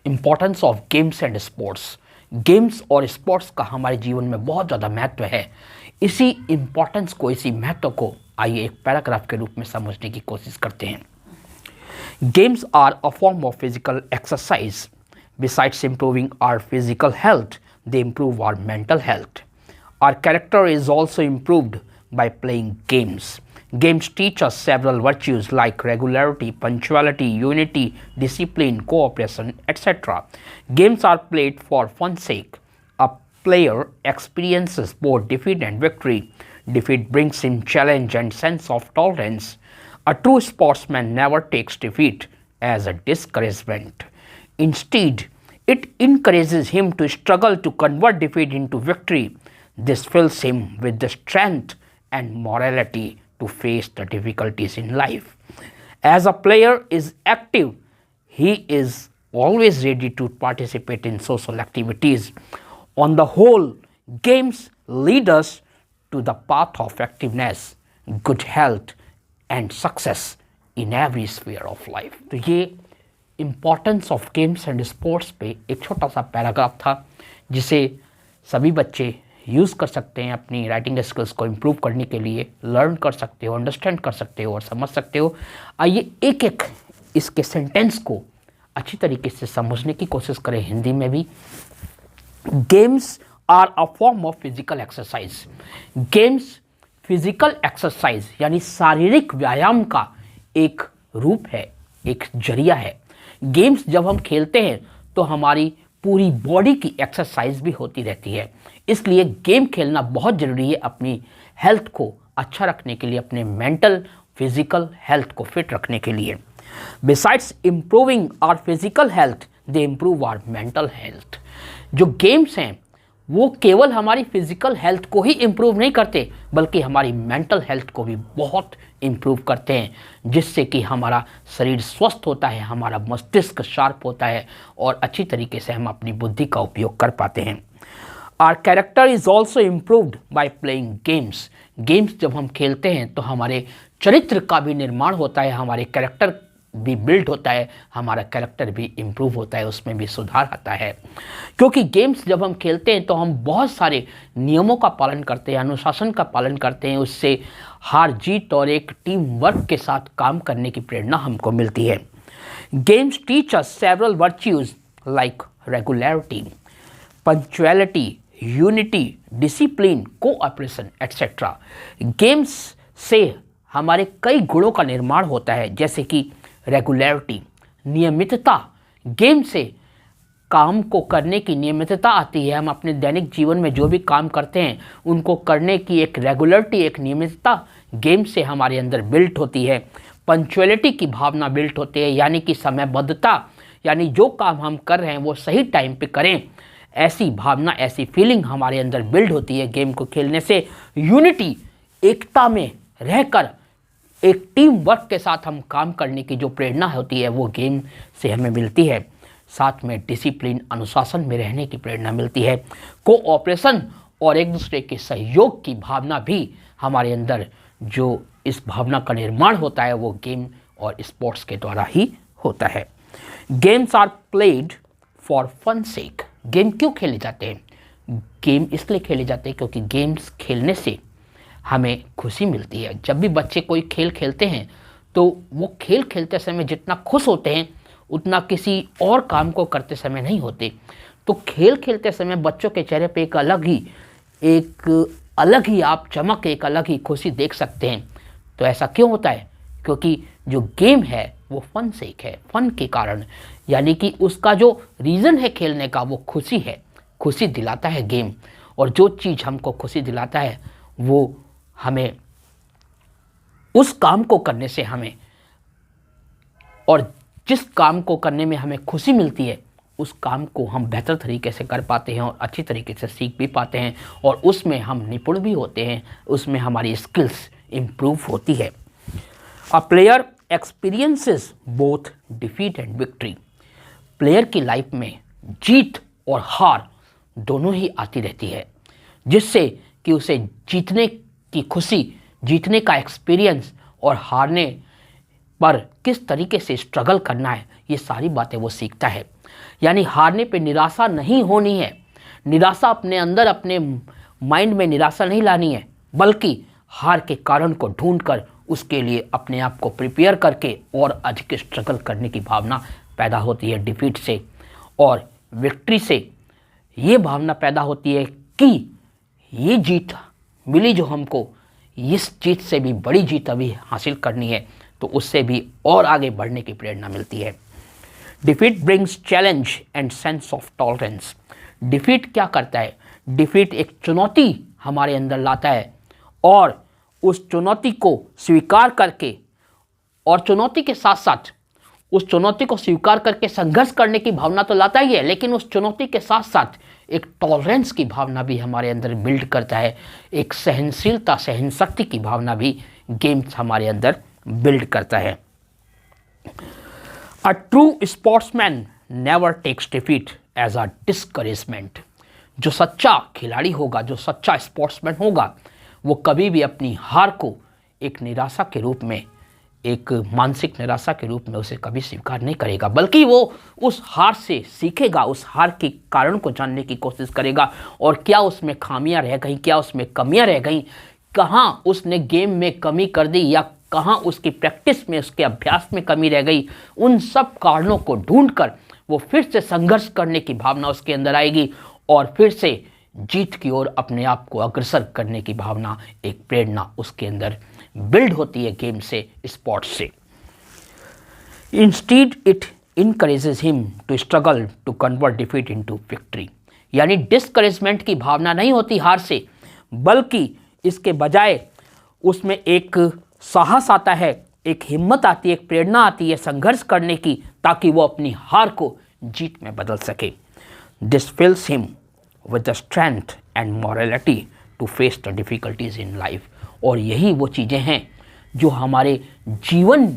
Importance of games and sports. Games और sports का हमारे जीवन में बहुत ज़्यादा महत्व है। इसी इम्पोर्टेंस को, इसी महत्व को आइए एक पैराग्राफ के रूप में समझने की कोशिश करते हैं। Games are a form of physical exercise. Besides improving our physical health, they improve our mental health. Our character is also improved by playing games. Games teach us several virtues like regularity, punctuality, unity, discipline, cooperation, etc. Games are played for fun's sake. A player experiences both defeat and victory. Defeat brings him challenge and sense of tolerance. A true sportsman never takes defeat as a discouragement. Instead, it encourages him to struggle to convert defeat into victory. This fills him with the strength and morality to face the difficulties in life. As a player is active, he is always ready to participate in social activities. On the whole, games lead us to the path of activeness, good health, and success in every sphere of life. तो ये importance of games and sports पे एक छोटा सा paragraph था जिसे सभी बच्चे यूज़ कर सकते हैं अपनी राइटिंग स्किल्स को इम्प्रूव करने के लिए। लर्न कर सकते हो, अंडरस्टैंड कर सकते हो और समझ सकते हो। आइए एक एक इसके सेंटेंस को अच्छी तरीके से समझने की कोशिश करें हिंदी में भी। Games are a form of physical exercise. Games physical exercise यानी शारीरिक व्यायाम का एक रूप है, एक जरिया है। गेम्स जब हम खेलते हैं तो हमारी पूरी बॉडी की एक्सरसाइज भी होती रहती है, इसलिए गेम खेलना बहुत ज़रूरी है अपनी हेल्थ को अच्छा रखने के लिए, अपने मेंटल फिजिकल हेल्थ को फिट रखने के लिए। Besides improving our physical health, they improve our mental health. जो गेम्स हैं वो केवल हमारी फिजिकल हेल्थ को ही इम्प्रूव नहीं करते बल्कि हमारी मेंटल हेल्थ को भी बहुत इम्प्रूव करते हैं, जिससे कि हमारा शरीर स्वस्थ होता है, हमारा मस्तिष्क शार्प होता है और अच्छी तरीके से हम अपनी बुद्धि का उपयोग कर पाते हैं। Our character is also improved by playing games. Games जब हम खेलते हैं तो हमारे चरित्र का भी निर्माण होता है, हमारे कैरेक्टर भी बिल्ड होता है, हमारा कैरेक्टर भी इम्प्रूव होता है, उसमें भी सुधार आता है। क्योंकि गेम्स जब हम खेलते हैं तो हम बहुत सारे नियमों का पालन करते हैं, अनुशासन का पालन करते हैं, उससे हार जीत और एक टीम वर्क के साथ काम करने की प्रेरणा हमको मिलती है। Games teach us several virtues like regularity, punctuality, unity, discipline, cooperation etcetera. Games से हमारे कई गुणों का निर्माण होता है, जैसे कि रेगुलरिटी, नियमितता। गेम से काम को करने की नियमितता आती है। हम अपने दैनिक जीवन में जो भी काम करते हैं उनको करने की एक रेगुलरिटी, एक नियमितता गेम से हमारे अंदर बिल्ट होती है। पंक्चुअलिटी की भावना बिल्ट होती है, यानी कि समयबद्धता, यानी जो काम हम कर रहे हैं वो सही टाइम पे करें, ऐसी भावना, ऐसी फीलिंग हमारे अंदर बिल्ड होती है गेम को खेलने से। यूनिटी, एकता में रहकर एक टीम वर्क के साथ हम काम करने की जो प्रेरणा होती है वो गेम से हमें मिलती है। साथ में डिसिप्लिन, अनुशासन में रहने की प्रेरणा मिलती है। कोऑपरेशन और एक दूसरे के सहयोग की भावना भी हमारे अंदर, जो इस भावना का निर्माण होता है वो गेम और स्पोर्ट्स के द्वारा ही होता है। Games are played for fun sake. Game क्यों खेले जाते हैं? गेम इसलिए खेले जाते हैं क्योंकि गेम्स खेलने से हमें खुशी मिलती है। जब भी बच्चे कोई खेल खेलते हैं तो वो खेल खेलते समय जितना खुश होते हैं उतना किसी और काम को करते समय नहीं होते। तो खेल खेलते समय बच्चों के चेहरे पे एक अलग ही आप चमक, एक अलग ही खुशी देख सकते हैं। तो ऐसा क्यों होता है? क्योंकि जो गेम है वो फन सेक है, फन के कारण, यानी कि उसका जो रीज़न है खेलने का वो खुशी है, खुशी दिलाता है गेम। और जो चीज़ हमको खुशी दिलाता है वो हमें उस काम को करने से हमें, और जिस काम को करने में हमें खुशी मिलती है उस काम को हम बेहतर तरीके से कर पाते हैं और अच्छी तरीके से सीख भी पाते हैं और उसमें हम निपुण भी होते हैं, उसमें हमारी स्किल्स इम्प्रूव होती है। A player experiences both defeat and victory. Player की लाइफ में जीत और हार दोनों ही आती रहती है, जिससे कि उसे जीतने की खुशी, जीतने का एक्सपीरियंस और हारने पर किस तरीके से स्ट्रगल करना है, ये सारी बातें वो सीखता है। यानी हारने पे निराशा नहीं होनी है, निराशा अपने अंदर, अपने माइंड में निराशा नहीं लानी है, बल्कि हार के कारण को ढूंढकर उसके लिए अपने आप को प्रिपेयर करके और अधिक स्ट्रगल करने की भावना पैदा होती है डिफीट से। और विक्ट्री से ये भावना पैदा होती है कि ये जीत मिली जो हमको, इस जीत से भी बड़ी जीत अभी हासिल करनी है, तो उससे भी और आगे बढ़ने की प्रेरणा मिलती है। Defeat brings challenge and sense of tolerance. Defeat क्या करता है? डिफीट एक चुनौती हमारे अंदर लाता है और उस चुनौती को स्वीकार करके, और चुनौती के साथ साथ उस चुनौती को स्वीकार करके संघर्ष करने की भावना तो लाता ही है, लेकिन उस चुनौती के साथ साथ एक टॉलरेंस की भावना भी हमारे अंदर बिल्ड करता है, एक सहनशीलता, सहनशक्ति की भावना भी गेम्स हमारे अंदर बिल्ड करता है। A true sportsman never takes defeat as a discouragement. जो सच्चा खिलाड़ी होगा, जो सच्चा स्पोर्ट्समैन होगा, वो कभी भी अपनी हार को एक निराशा के रूप में, एक मानसिक निराशा के रूप में उसे कभी स्वीकार नहीं करेगा, बल्कि वो उस हार से सीखेगा, उस हार के कारण को जानने की कोशिश करेगा और क्या उसमें खामियां रह गई, क्या उसमें कमियां रह गई, कहाँ उसने गेम में कमी कर दी या कहाँ उसकी प्रैक्टिस में, उसके अभ्यास में कमी रह गई। उन सब कारणों को ढूंढकर वो फिर से संघर्ष करने की भावना उसके अंदर आएगी और फिर से जीत की ओर अपने आप को अग्रसर करने की भावना, एक प्रेरणा उसके अंदर बिल्ड होती है गेम से, स्पोर्ट्स से। Instead it encourages him to struggle to convert defeat into victory. यानी डिस्करेजमेंट की भावना नहीं होती हार से, बल्कि इसके बजाय उसमें एक साहस आता है, एक हिम्मत आती है, एक प्रेरणा आती है संघर्ष करने की, ताकि वो अपनी हार को जीत में बदल सके। This fills him with the strength and morality to face the difficulties in life. और यही वो चीज़ें हैं जो हमारे जीवन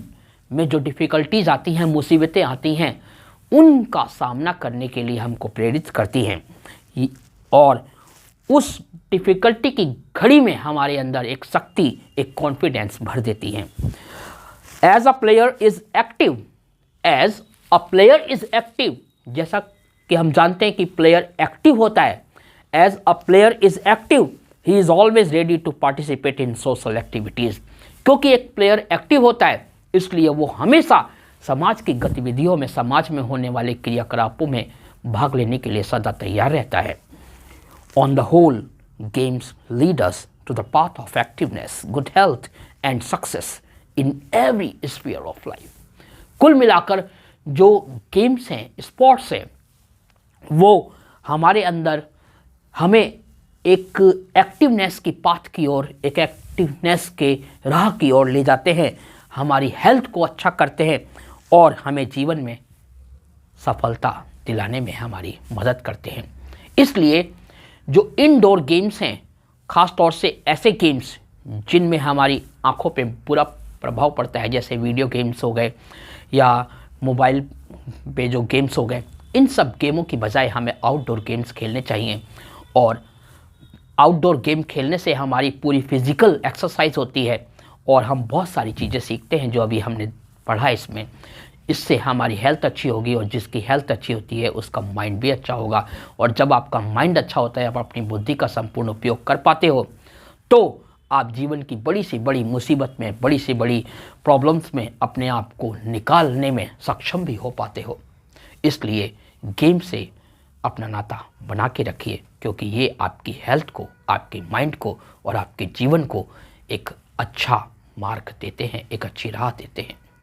में जो डिफ़िकल्टीज़ आती हैं, मुसीबतें आती हैं, उनका सामना करने के लिए हमको प्रेरित करती हैं और उस डिफ़िकल्टी की घड़ी में हमारे अंदर एक शक्ति, एक कॉन्फिडेंस भर देती हैं। As a player is active, as a player is active, जैसा कि हम जानते हैं कि प्लेयर एक्टिव होता है। As a player is active, he is always ready to participate in social activities. क्योंकि एक प्लेयर एक्टिव होता है, इसलिए वो हमेशा समाज की गतिविधियों में, समाज में होने वाले क्रियाकलापों में भाग लेने के लिए सदा तैयार रहता है। On the whole, games lead us to the path of activeness, good health and success in every sphere of life. कुल मिलाकर जो गेम्स हैं, स्पोर्ट्स हैं, वो हमारे अंदर हमें एक एक्टिवनेस की पाथ की ओर, एक एक्टिवनेस के राह की ओर ले जाते हैं, हमारी हेल्थ को अच्छा करते हैं और हमें जीवन में सफलता दिलाने में हमारी मदद करते हैं। इसलिए जो इनडोर गेम्स हैं, ख़ास तौर से ऐसे गेम्स जिनमें हमारी आंखों पे बुरा प्रभाव पड़ता है, जैसे वीडियो गेम्स हो गए या मोबाइल पे जो गेम्स हो गए, इन सब गेमों की बजाय हमें आउटडोर गेम्स खेलने चाहिए। और आउटडोर गेम खेलने से हमारी पूरी फिज़िकल एक्सरसाइज होती है और हम बहुत सारी चीज़ें सीखते हैं जो अभी हमने पढ़ा इसमें। इससे हमारी हेल्थ अच्छी होगी और जिसकी हेल्थ अच्छी होती है उसका माइंड भी अच्छा होगा। और जब आपका माइंड अच्छा होता है, आप अपनी बुद्धि का संपूर्ण उपयोग कर पाते हो, तो आप जीवन की बड़ी से बड़ी मुसीबत में, बड़ी से बड़ी प्रॉब्लम्स में अपने आप को निकालने में सक्षम भी हो पाते हो। इसलिए गेम से अपना नाता बना के रखिए, क्योंकि ये आपकी हेल्थ को, आपके माइंड को और आपके जीवन को एक अच्छा मार्ग देते हैं, एक अच्छी राह देते हैं।